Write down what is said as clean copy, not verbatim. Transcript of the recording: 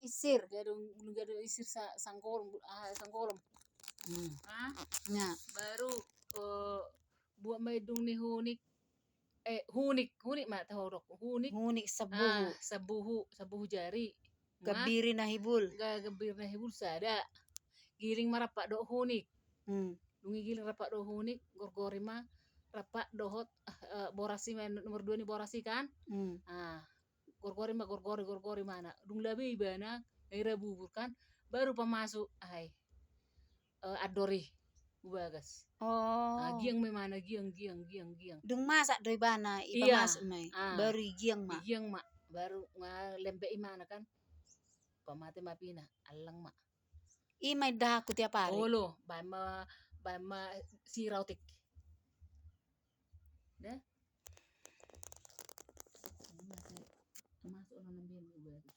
isir. Gadong isir sangkolom sangkolom. Nya. Baru buat maidung ni hunik hunik ma tahorok Hunik sabuhu jari Gabiri na hibul. gabir na hibul sada giling marapak do hunik dungi giling rapak do hunik gorgori ma rapak dohot borasi nomor 2 ni borasi kan gorgori mana dung labi ibana aira bubur kan baru pamasuk adori bubagas giang memana giang Dung masak doi bana iya masuk mai baru giang ma. giang mak baru lembe imana kan pamate mapina alang mak Imai dahaku tiap hari. olo bama sirautik dah masuk nang bubagas